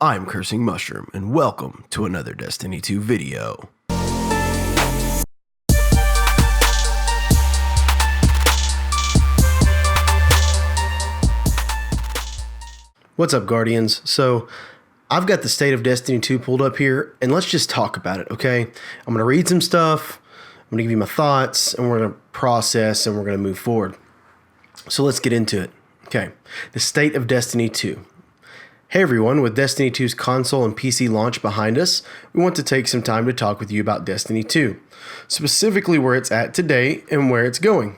I'm Cursing Mushroom, and welcome to another Destiny 2 video. What's up, Guardians? So, I've got the State of Destiny 2 pulled up here, and let's just talk about it, okay? I'm going to read some stuff, I'm going to give you my thoughts, and we're going to process, and we're going to move forward. So let's get into it. Okay, the State of Destiny 2. Hey everyone, with Destiny 2's console and PC launch behind us, we want to take some time to talk with you about Destiny 2, specifically where it's at today and where it's going.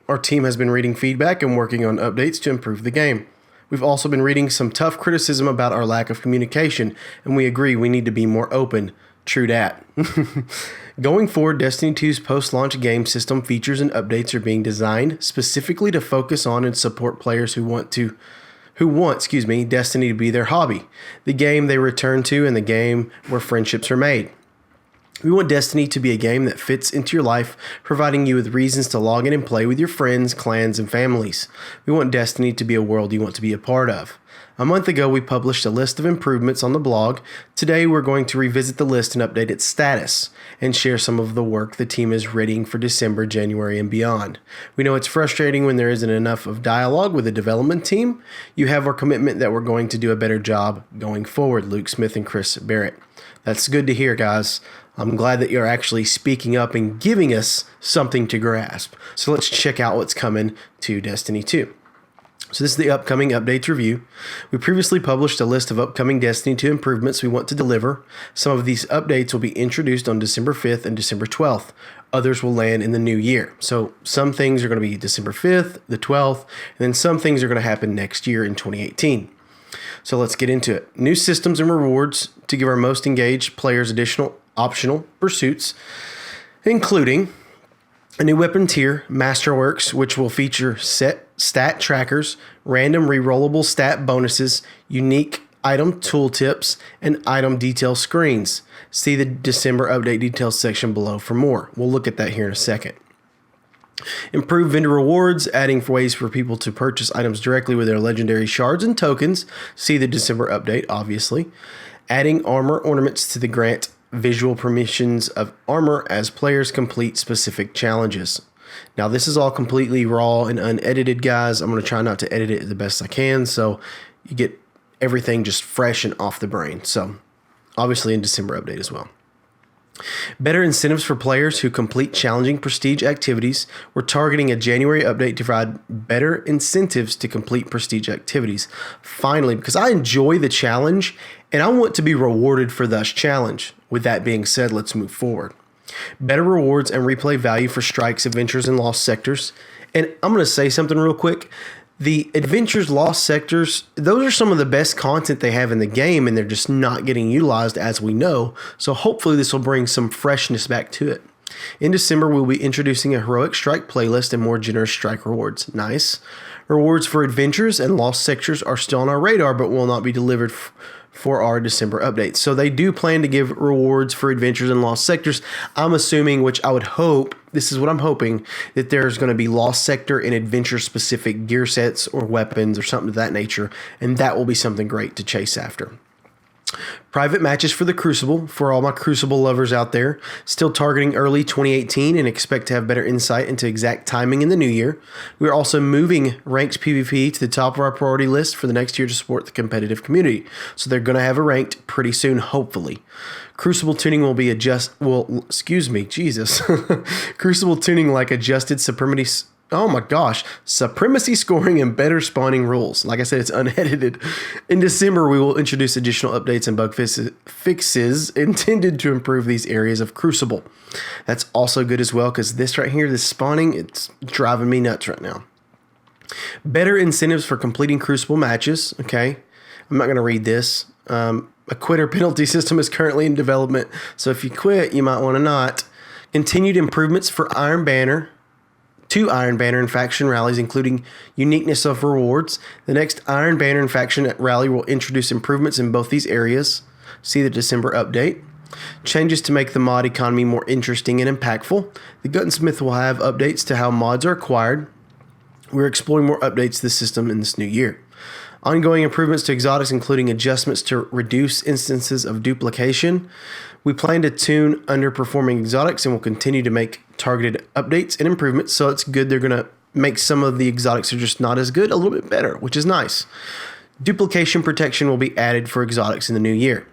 Our team has been reading feedback and working on updates to improve the game. We've also been reading some tough criticism about our lack of communication, and we agree we need to be more open. True dat. Going forward, Destiny 2's post-launch game system features and updates are being designed specifically to focus on and support players who want Destiny to be their hobby, the game they return to, and the game where friendships are made. We want Destiny to be a game that fits into your life, providing you with reasons to log in and play with your friends, clans, and families. We want Destiny to be a world you want to be a part of. A month ago, we published a list of improvements on the blog. Today, we're going to revisit the list and update its status, and share some of the work the team is readying for December, January, and beyond. We know it's frustrating when there isn't enough of dialogue with the development team. You have our commitment that we're going to do a better job going forward, Luke Smith and Chris Barrett. That's good to hear, guys. I'm glad that you're actually speaking up and giving us something to grasp. So let's check out what's coming to Destiny 2. So this is the upcoming updates review. We previously published a list of upcoming Destiny 2 improvements we want to deliver. Some of these updates will be introduced on December 5th and December 12th. Others will land in the new year. So some things are going to be December 5th, the 12th, and then some things are going to happen next year in 2018. So let's get into it. New systems and rewards to give our most engaged players additional optional pursuits, including a new weapon tier, Masterworks, which will feature set stat trackers, random rerollable stat bonuses, unique item tooltips, and item detail screens. See the December update details section below for more. We'll look at that here in a second. Improve vendor rewards, adding ways for people to purchase items directly with their legendary shards and tokens. See the December update, obviously. Adding armor ornaments to the grant visual permissions of armor as players complete specific challenges. Now, this is all completely raw and unedited, guys. I'm going to try not to edit it the best I can, so you get everything just fresh and off the brain. So, obviously in December update as well. Better incentives for players who complete challenging prestige activities. We're targeting a January update to provide better incentives to complete prestige activities. Finally, because I enjoy the challenge and I want to be rewarded for this challenge. With that being said, let's move forward. Better rewards and replay value for strikes, adventures, and lost sectors. And I'm going to say something real quick. The adventures, lost sectors, those are some of the best content they have in the game, and they're just not getting utilized, as we know. So hopefully this will bring some freshness back to it. In December, we'll be introducing a heroic strike playlist and more generous strike rewards. Nice. Rewards for adventures and lost sectors are still on our radar, but will not be delivered for our December updates. So they do plan to give rewards for adventures and lost sectors. I'm assuming, which I would hope, this is what I'm hoping, that there's going to be lost sector and adventure specific gear sets or weapons or something of that nature, and that will be something great to chase after. Private matches for the Crucible, for all my Crucible lovers out there. Still targeting early 2018 and expect to have better insight into exact timing in the new year. We're also moving ranked PvP to the top of our priority list for the next year to support the competitive community. So they're going to have a ranked pretty soon, hopefully. Crucible tuning will be Crucible tuning like adjusted supremacy scoring and better spawning rules. Like I said, it's unedited. In December, we will introduce additional updates and bug fixes intended to improve these areas of Crucible. That's also good as well, because this right here, this spawning, it's driving me nuts right now. Better incentives for completing Crucible matches. Okay, I'm not going to read this. A quitter penalty system is currently in development, so if you quit, you might want to not. Continued improvements for Iron Banner. 2 Iron Banner and faction rallies, including uniqueness of rewards. The next Iron Banner and faction rally will introduce improvements in both these areas. See the December update. Changes to make the mod economy more interesting and impactful. The Gunsmith will have updates to how mods are acquired. We're exploring more updates to the system in this new year. Ongoing improvements to exotics, including adjustments to reduce instances of duplication. We plan to tune underperforming exotics and will continue to make targeted updates and improvements. So it's good. They're going to make some of the exotics that are just not as good a little bit better, which is nice. Duplication protection will be added for exotics in the new year.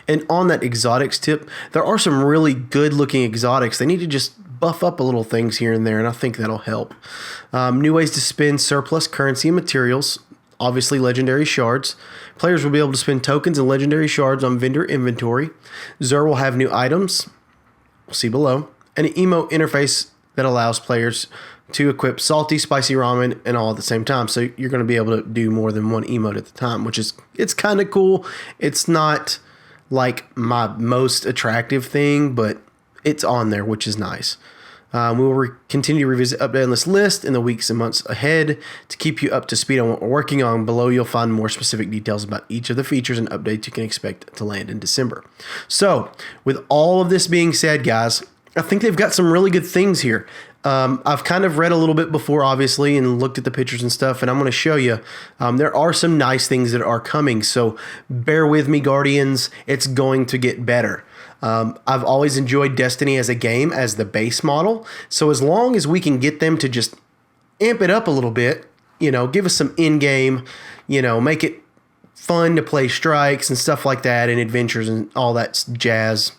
And on that exotics tip, there are some really good looking exotics. They need to just buff up a little things here and there, and I think that'll help. New ways to spend surplus currency and materials. Obviously, legendary shards. Players will be able to spend tokens and legendary shards on vendor inventory. Xur will have new items. We'll see below. And an emote interface that allows players to equip salty, spicy ramen and all at the same time. So you're going to be able to do more than one emote at the time, which is, it's kind of cool. It's not like my most attractive thing, but it's on there, which is nice. We will continue to revisit update on this list in the weeks and months ahead to keep you up to speed on what we're working on. Below, you'll find more specific details about each of the features and updates you can expect to land in December. So, with all of this being said, guys, I think they've got some really good things here. I've kind of read a little bit before, obviously, and looked at the pictures and stuff, and I'm going to show you. There are some nice things that are coming, so bear with me, Guardians. It's going to get better. I've always enjoyed Destiny as a game, as the base model. So as long as we can get them to just amp it up a little bit, give us some in-game, make it fun to play strikes and stuff like that and adventures and all that jazz,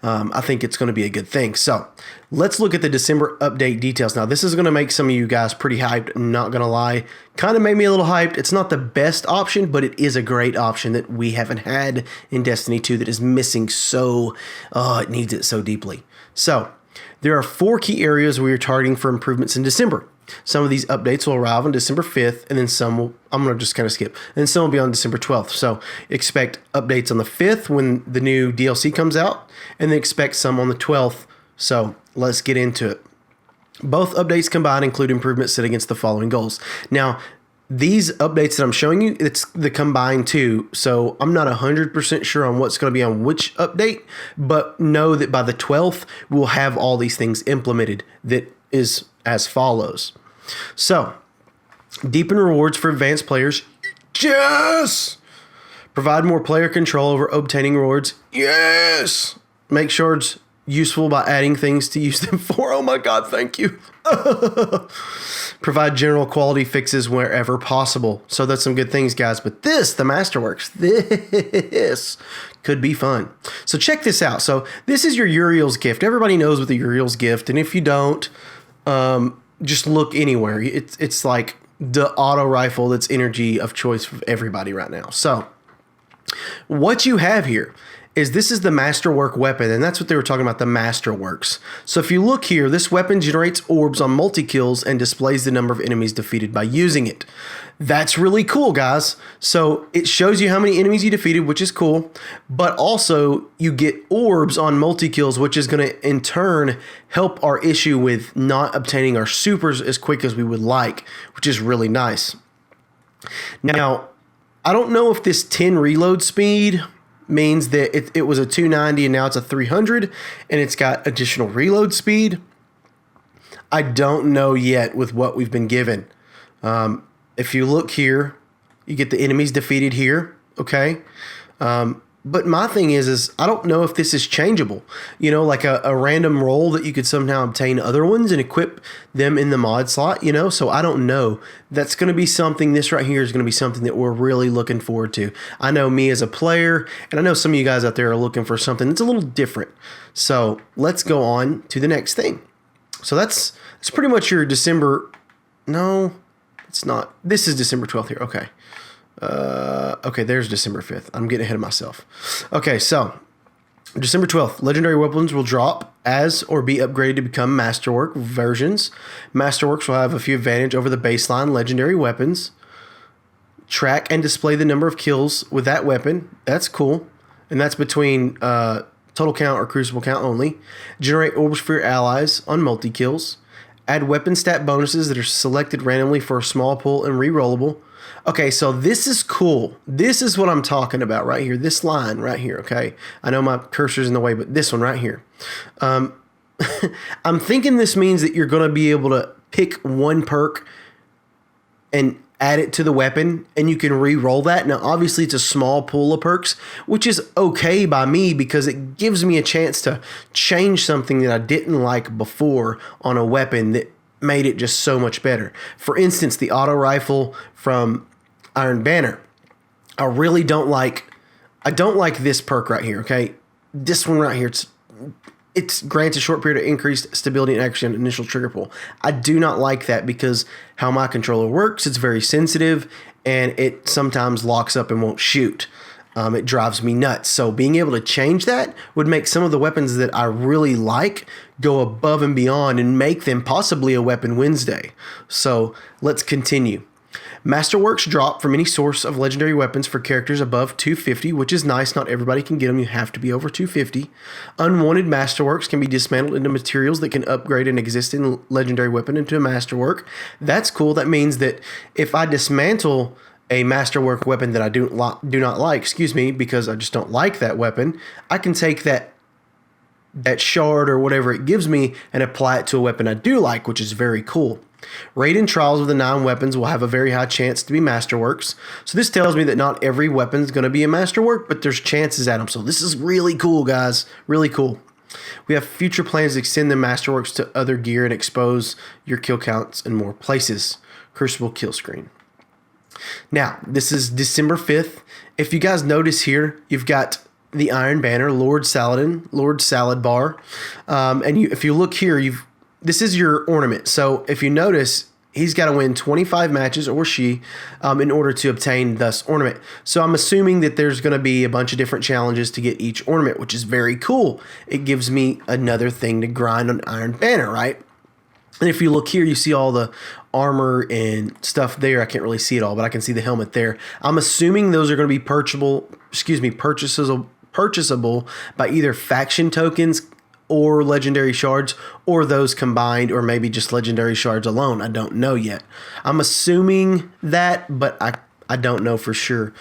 I think it's going to be a good thing. So let's look at the December update details. Now, this is going to make some of you guys pretty hyped. Not going to lie. Kind of made me a little hyped. It's not the best option, but it is a great option that we haven't had in Destiny 2 that is missing it needs it so deeply. So there are 4 key areas we are targeting for improvements in December. Some of these updates will arrive on December 5th, and then some I'm going to just kind of skip. And some will be on December 12th. So expect updates on the 5th when the new DLC comes out, and then expect some on the 12th. So let's get into it. Both updates combined include improvements set against the following goals. Now, these updates that I'm showing you, it's the combined 2. So I'm not 100% sure on what's going to be on which update, but know that by the 12th, we'll have all these things implemented that is as follows. So, deepen rewards for advanced players. Yes! Provide more player control over obtaining rewards. Yes! Make shards useful by adding things to use them for. Oh my God, thank you. Provide general quality fixes wherever possible. So that's some good things, guys. But the Masterworks, this could be fun. So check this out. So this is your Uriel's gift. Everybody knows what the Uriel's gift. And if you don't, just look anywhere. It's like the auto rifle that's energy of choice for everybody right now. So what you have here is this is the Masterwork weapon, and that's what they were talking about, the Masterworks. So if you look here, this weapon generates orbs on multi-kills and displays the number of enemies defeated by using it. That's really cool, guys. So it shows you how many enemies you defeated, which is cool, but also you get orbs on multi-kills, which is going to in turn help our issue with not obtaining our supers as quick as we would like, which is really nice. Now, I don't know if this 10 reload speed means that it was a 290 and now it's a 300 and it's got additional reload speed. I don't know yet with what we've been given. If you look here, you get the enemies defeated here, okay? But my thing is I don't know if this is changeable. Like a random roll that you could somehow obtain other ones and equip them in the mod slot, So I don't know. That's going to be something, this right here is going to be something that we're really looking forward to. I know me as a player, and I know some of you guys out there are looking for something that's a little different. So let's go on to the next thing. So that's pretty much your December. No, it's not. This is December 12th here. Okay. Okay, there's December 5th. I'm getting ahead of myself. Okay, so December 12th, legendary weapons will drop as or be upgraded to become Masterwork versions. Masterworks will have a few advantage over the baseline legendary weapons. Track and display the number of kills with that weapon. That's cool. And that's between total count or crucible count only. Generate orbs for your allies on multi-kills. Add weapon stat bonuses that are selected randomly for a small pool and re-rollable. Okay, so this is cool. This is what I'm talking about right here. This line right here, okay? I know my cursor's in the way, but this one right here. I'm thinking this means that you're going to be able to pick one perk and add it to the weapon and you can re-roll that. Now, obviously, it's a small pool of perks, which is okay by me because it gives me a chance to change something that I didn't like before on a weapon that made it just so much better. For instance, the auto rifle from Iron Banner. I really don't like. I don't like this perk right here. Okay, this one right here. It grants a short period of increased stability and action initial trigger pull. I do not like that because how my controller works, it's very sensitive and it sometimes locks up and won't shoot. It drives me nuts. So being able to change that would make some of the weapons that I really like go above and beyond and make them possibly a Weapon Wednesday. So let's continue. Masterworks drop from any source of legendary weapons for characters above 250, which is nice. Not everybody can get them. You have to be over 250. Unwanted Masterworks can be dismantled into materials that can upgrade an existing legendary weapon into a Masterwork. That's cool. That means that if I dismantle a Masterwork weapon that I do not like, because I just don't like that weapon, I can take that shard or whatever it gives me and apply it to a weapon I do like, which is very cool. Raid and trials of the 9 weapons will have a very high chance to be Masterworks. So this tells me that not every weapon is going to be a Masterwork, but there's chances at them. So this is really cool, guys. Really cool. We have future plans to extend the Masterworks to other gear and expose your kill counts in more places. Crucible kill screen. Now, this is December 5th. If you guys notice here, you've got the Iron Banner, Lord Saladin, Lord Salad Bar. If you look here, this is your ornament. So if you notice, he's got to win 25 matches, or she, in order to obtain this ornament. So I'm assuming that there's going to be a bunch of different challenges to get each ornament, which is very cool. It gives me another thing to grind on Iron Banner, right? And if you look here, you see all the armor and stuff there. I can't really see it all, but I can see the helmet there. I'm assuming those are going to be purchasable by either faction tokens or legendary shards, or those combined, or maybe just legendary shards alone. I don't know yet. I'm assuming that, but I don't know for sure.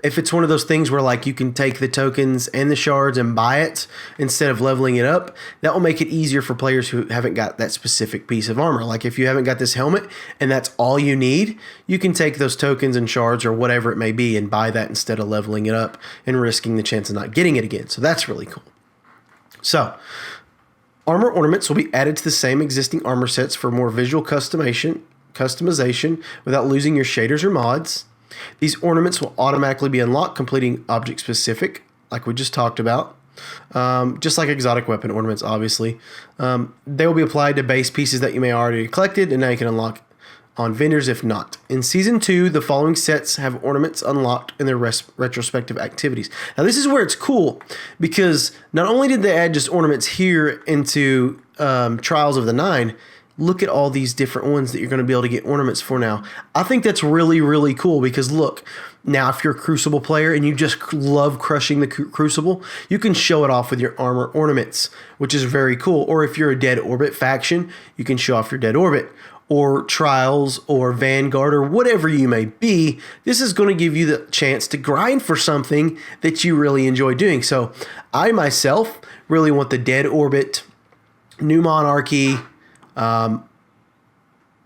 If it's one of those things where like you can take the tokens and the shards and buy it instead of leveling it up, that will make it easier for players who haven't got that specific piece of armor. Like if you haven't got this helmet and that's all you need, you can take those tokens and shards or whatever it may be and buy that instead of leveling it up and risking the chance of not getting it again. So that's really cool. So, armor ornaments will be added to the same existing armor sets for more visual customization without losing your shaders or mods. These ornaments will automatically be unlocked, completing object specific, like we just talked about. Just like exotic weapon ornaments, obviously. They will be applied to base pieces that you may already have collected, and now you can unlock on vendors if not. In Season 2, the following sets have ornaments unlocked in their retrospective activities. Now, this is where it's cool, because not only did they add just ornaments here into Trials of the 9, look at all these different ones that you're going to be able to get ornaments for now. I think that's really, really cool, because look, now if you're a Crucible player and you just love crushing the Crucible, you can show it off with your armor ornaments, which is very cool. Or if you're a Dead Orbit faction, you can show off your Dead Orbit, or Trials, or Vanguard, or whatever you may be. This is going to give you the chance to grind for something that you really enjoy doing. So I myself really want the Dead Orbit, New Monarchy,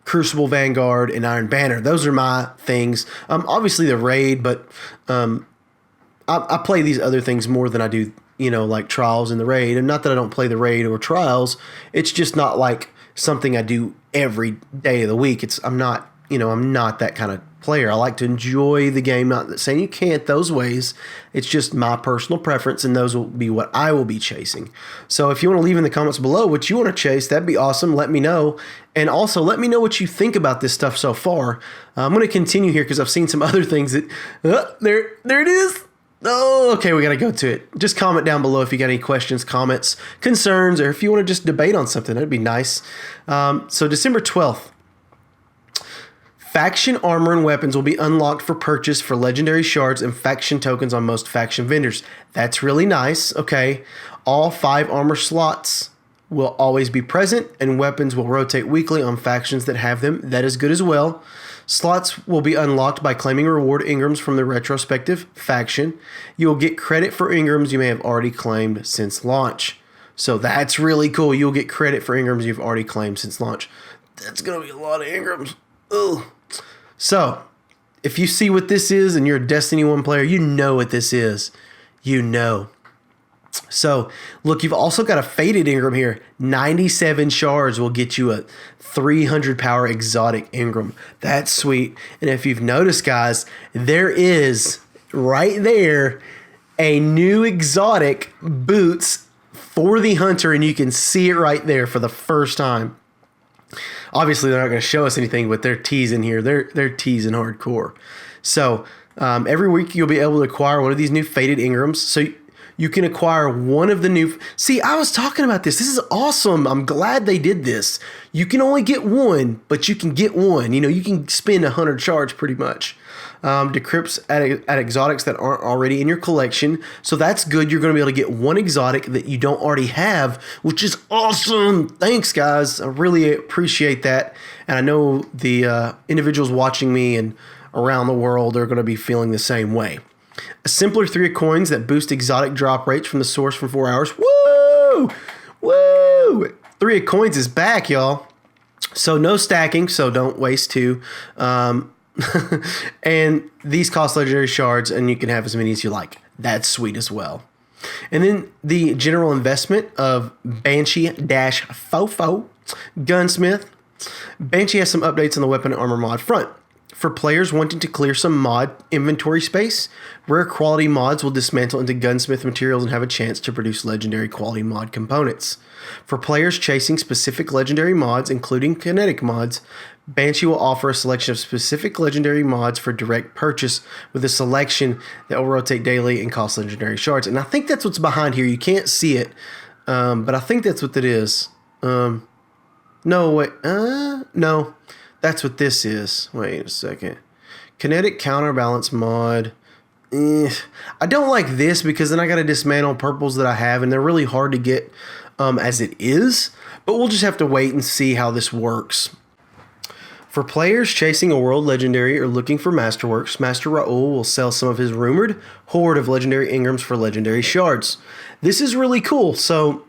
Crucible, Vanguard, and Iron Banner. Those are my things. Obviously the Raid, but I play these other things more than I do, like Trials and the Raid. And not that I don't play the Raid or Trials. It's just not like something I do every day of the week. I'm not that kind of player. I like to enjoy the game. Not saying you can't those ways. It's just my personal preference, and those will be what I will be chasing. So if you want to leave in the comments below what you want to chase, that'd be awesome. Let me know. And also let me know what you think about this stuff so far. I'm going to continue here because I've seen some other things that... there it is. Oh, okay, we got to go to it. Just comment down below if you got any questions, comments, concerns, or if you want to just debate on something. That'd be nice. So December 12th. Faction armor and weapons will be unlocked for purchase for legendary shards and faction tokens on most faction vendors. That's really nice. Okay. All 5 armor slots will always be present, and weapons will rotate weekly on factions that have them. That is good as well. Slots will be unlocked by claiming reward Ingrams from the retrospective faction. You will get credit for Ingrams you may have already claimed since launch. So that's really cool. You'll get credit for Ingrams you've already claimed since launch. That's going to be a lot of Ingrams. Ugh. So, if you see what this is and you're a Destiny 1 player, you know what this is. You know. So, look, you've also got a Faded Ingram here. 97 shards will get you a 300 power exotic Ingram. That's sweet. And if you've noticed, guys, there is right there a new exotic boots for the hunter, and you can see it right there for the first time. Obviously, they're not going to show us anything, but they're teasing here. They're teasing hardcore. So every week you'll be able to acquire one of these new Faded Ingrams. So you can acquire one of the new... See, I was talking about this. This is awesome. I'm glad they did this. You can only get one, but you can get one. You know, you can spend 100 shards pretty much. Decrypts at exotics that aren't already in your collection. So that's good. You're going to be able to get one exotic that you don't already have, which is awesome. Thanks, guys. I really appreciate that. And I know the individuals watching me and around the world are going to be feeling the same way. A simpler 3 of coins that boost exotic drop rates from the source for 4 hours. Woo! Woo! 3 of coins is back, y'all. So no stacking, so don't waste 2. And these cost legendary shards, and you can have as many as you like. That's sweet as well. And then the general investment of Banshee-Fofo Gunsmith. Banshee has some updates on the weapon and armor mod front. For players wanting to clear some mod inventory space, rare quality mods will dismantle into gunsmith materials and have a chance to produce legendary quality mod components. For players chasing specific legendary mods, including kinetic mods, Banshee will offer a selection of specific legendary mods for direct purchase with a selection that will rotate daily and cost legendary shards. And I think that's what's behind here. You can't see it, but I think that's what it is. No, wait. No. That's what this is. Wait a second. Kinetic counterbalance mod. I don't like this because then I got to dismantle purples that I have, and they're really hard to get as it is. But we'll just have to wait and see how this works. For players chasing a world legendary or looking for Masterworks, Master Raoul will sell some of his rumored hoard of legendary Ingrams for legendary shards. This is really cool. So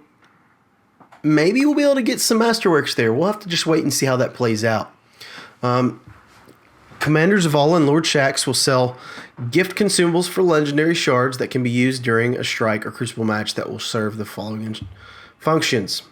maybe we'll be able to get some Masterworks there. We'll have to just wait and see how that plays out. Commander Zavala and Lord Shaxx will sell gift consumables for legendary shards that can be used during a strike or crucible match that will serve the following functions.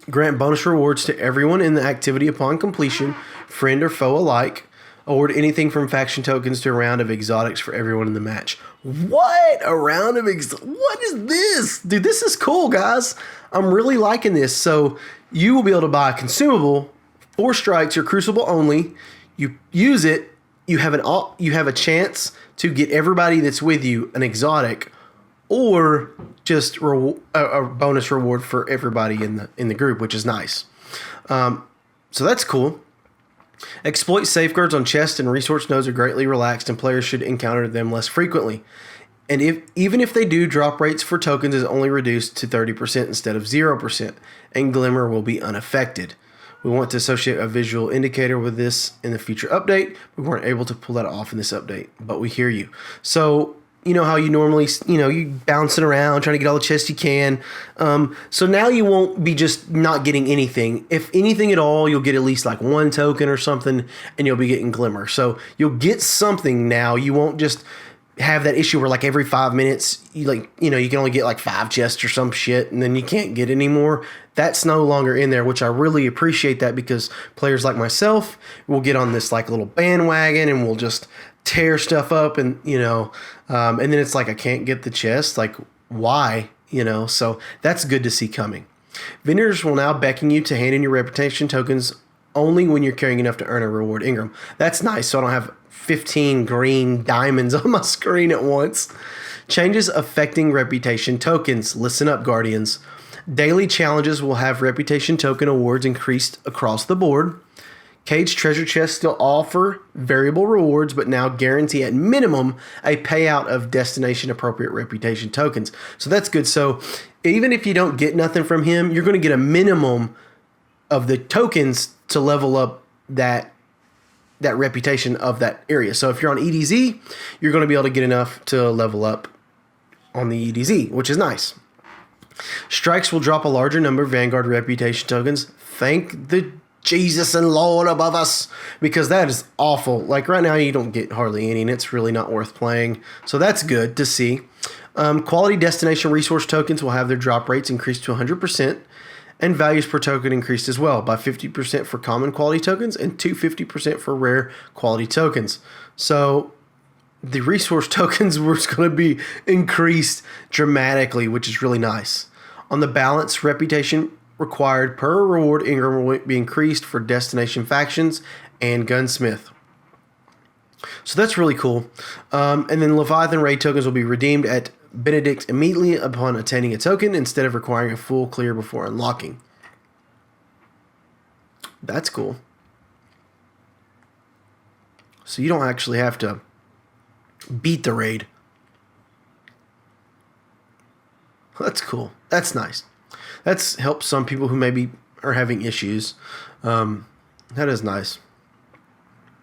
Grant bonus rewards to everyone in the activity upon completion, friend or foe alike. Award anything from faction tokens to a round of exotics for everyone in the match. What? A round of what is this? Dude, this is cool, guys. I'm really liking this. So you will be able to buy a consumable, 4 strikes or crucible only. You use it, you have a chance to get everybody that's with you an exotic, or just a bonus reward for everybody in the group, which is nice. So that's cool. Exploit safeguards on chests and resource nodes are greatly relaxed, and players should encounter them less frequently. And even if they do, drop rates for tokens is only reduced to 30% instead of 0%, and Glimmer will be unaffected. We want to associate a visual indicator with this in the future update. We weren't able to pull that off in this update, but we hear you. So, you know how you normally, you bouncing around trying to get all the chests you can. So now you won't be just not getting anything. If anything at all, you'll get at least like 1 token or something, and you'll be getting Glimmer. So you'll get something now. You won't just have that issue where like every 5 minutes, you can only get like 5 chests or some shit, and then you can't get any more. That's no longer in there, which I really appreciate that, because players like myself will get on this like little bandwagon and we'll just tear stuff up, and and then it's like I can't get the chest. Like, why? So that's good to see coming. Vendors will now beckon you to hand in your reputation tokens only when you're carrying enough to earn a reward Ingram. That's nice, so I don't have 15 green diamonds on my screen at once. Changes affecting reputation tokens. Listen up, Guardians. Daily challenges will have reputation token awards increased across the board. Cage treasure chests still offer variable rewards, but now guarantee at minimum a payout of destination appropriate reputation tokens. So that's good. So even if you don't get nothing from him, you're going to get a minimum of the tokens to level up that reputation of that area. So if you're on EDZ, you're going to be able to get enough to level up on the EDZ, which is nice. Strikes will drop a larger number of Vanguard reputation tokens. Thank the Jesus and Lord above us, because that is awful. Like right now, you don't get hardly any, and it's really not worth playing. So that's good to see. Quality destination resource tokens will have their drop rates increased to 100%, and values per token increased as well by 50% for common quality tokens and 250% for rare quality tokens. So the resource tokens were going to be increased dramatically, which is really nice. On the balance, reputation required per reward Ingram will be increased for destination factions and gunsmith. So that's really cool. And then Leviathan raid tokens will be redeemed at Benedict immediately upon attaining a token instead of requiring a full clear before unlocking. That's cool. So you don't actually have to beat the raid. That's cool. That's nice. That's helped some people who maybe are having issues. That is nice.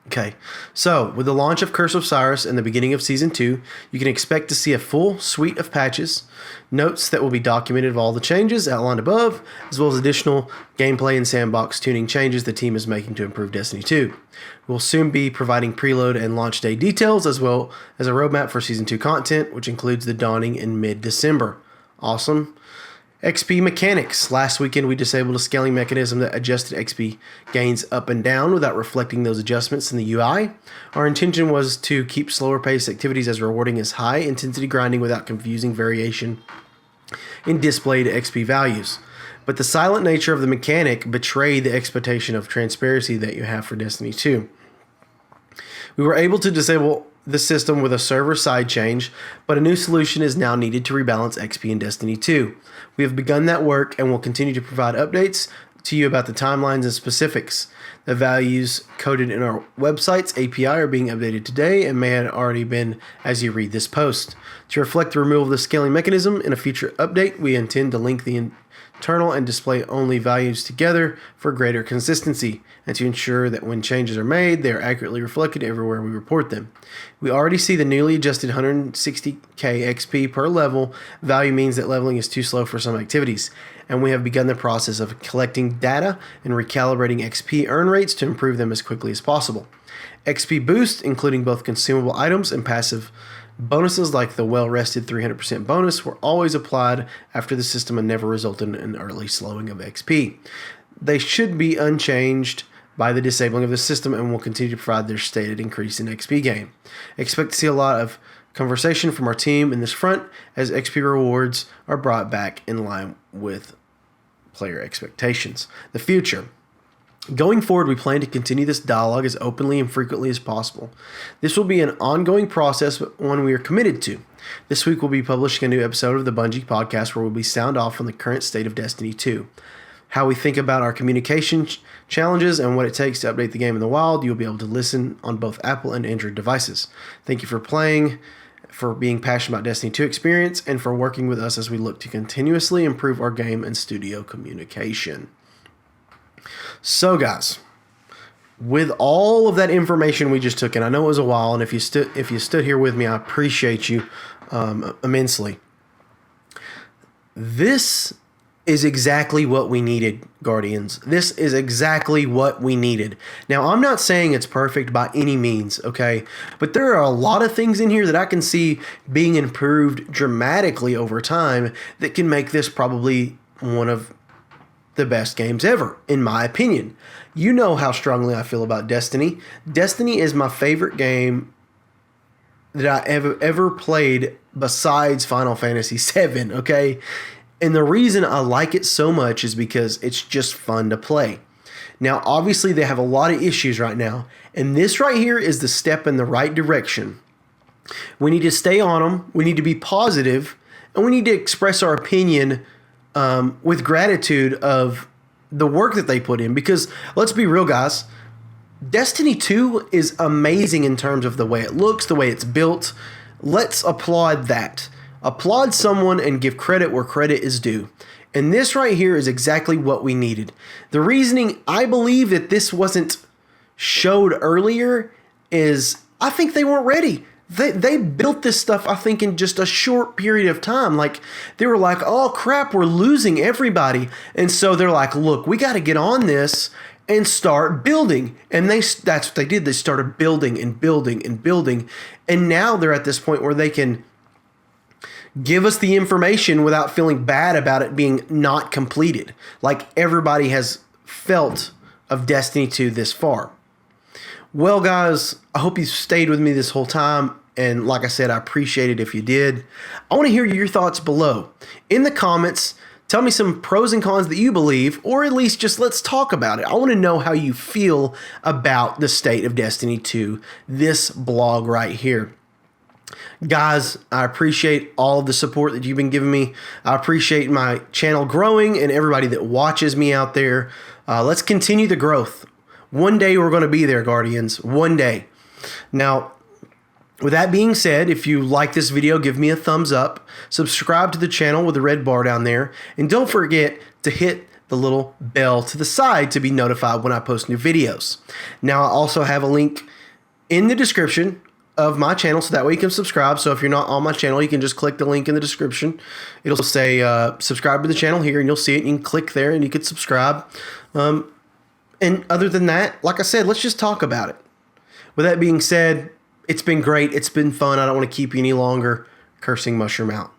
Okay, so with the launch of Curse of Cyrus and the beginning of Season 2, you can expect to see a full suite of patches, notes that will be documented of all the changes outlined above, as well as additional gameplay and sandbox tuning changes the team is making to improve Destiny 2. We'll soon be providing preload and launch day details, as well as a roadmap for Season 2 content, which includes the dawning in mid-December. Awesome. XP mechanics. Last weekend, we disabled a scaling mechanism that adjusted XP gains up and down without reflecting those adjustments in the UI. Our intention was to keep slower paced activities as rewarding as high intensity grinding without confusing variation in displayed XP values. But the silent nature of the mechanic betrayed the expectation of transparency that you have for Destiny 2. We were able to disable the system with a server side change, but a new solution is now needed to rebalance XP in Destiny 2. We have begun that work and will continue to provide updates to you about the timelines and specifics. The values coded in our website's API are being updated today and may have already been as you read this post. To reflect the removal of the scaling mechanism in a future update, we intend to link the internal and display only values together for greater consistency and to ensure that when changes are made, they are accurately reflected everywhere we report them. We already see the newly adjusted 160k XP per level value means that leveling is too slow for some activities, and we have begun the process of collecting data and recalibrating XP earn rates to improve them as quickly as possible. XP boosts, including both consumable items and passive bonuses like the well-rested 300% bonus, were always applied after the system and never resulted in an early slowing of XP. They should be unchanged by the disabling of the system and will continue to provide their stated increase in XP gain. Expect to see a lot of conversation from our team in this front as XP rewards are brought back in line with player expectations. The future. Going forward, we plan to continue this dialogue as openly and frequently as possible. This will be an ongoing process, but one we are committed to. This week, we'll be publishing a new episode of the Bungie podcast where we'll be sound off on the current state of Destiny 2. How we think about our communication challenges and what it takes to update the game in the wild. You'll be able to listen on both Apple and Android devices. Thank you for playing, for being passionate about Destiny 2 experience, and for working with us as we look to continuously improve our game and studio communication. So guys, with all of that information we just took, and I know it was a while, and if you stood here with me, I appreciate you immensely. This is exactly what we needed, Guardians. This is exactly what we needed. Now, I'm not saying it's perfect by any means, okay? But there are a lot of things in here that I can see being improved dramatically over time that can make this probably one of the best games ever, in my opinion. You know how strongly I feel about Destiny. Destiny is my favorite game that I ever played besides Final Fantasy VII, okay? And the reason I like it so much is because it's just fun to play. Now, obviously, they have a lot of issues right now, and this right here is the step in the right direction. We need to stay on them, we need to be positive, and we need to express our opinion with gratitude of the work that they put in. Because, let's be real, guys, Destiny 2 is amazing in terms of the way it looks, the way it's built. Let's applaud that. Applaud someone and give credit where credit is due. And this right here is exactly what we needed. The reasoning I believe that this wasn't showed earlier is I think they weren't ready. They built this stuff, I think, in just a short period of time. Like, they were like, oh, crap, we're losing everybody. And so they're like, look, we got to get on this and start building. And that's what they did. They started building and building and building. And now they're at this point where they can give us the information without feeling bad about it being not completed, like everybody has felt of Destiny 2 this far. Well, guys, I hope you stayed with me this whole time. And like I said, I appreciate it if you did. I want to hear your thoughts below. In the comments, tell me some pros and cons that you believe, or at least just let's talk about it. I want to know how you feel about the state of Destiny 2, this blog right here. Guys, I appreciate all of the support that you've been giving me. I appreciate my channel growing and everybody that watches me out there. Let's continue the growth. One day we're going to be there, Guardians. One day. Now, with that being said, if you like this video, give me a thumbs up. Subscribe to the channel with the red bar down there. And don't forget to hit the little bell to the side to be notified when I post new videos. Now, I also have a link in the description of my channel, so that way you can subscribe. So if you're not on my channel, you can just click the link in the description. It'll say subscribe to the channel here, and you'll see it. You can click there and you can subscribe. And other than that, like I said, let's just talk about it. With that being said, it's been great. It's been fun. I don't want to keep you any longer. Cursing Mushroom out.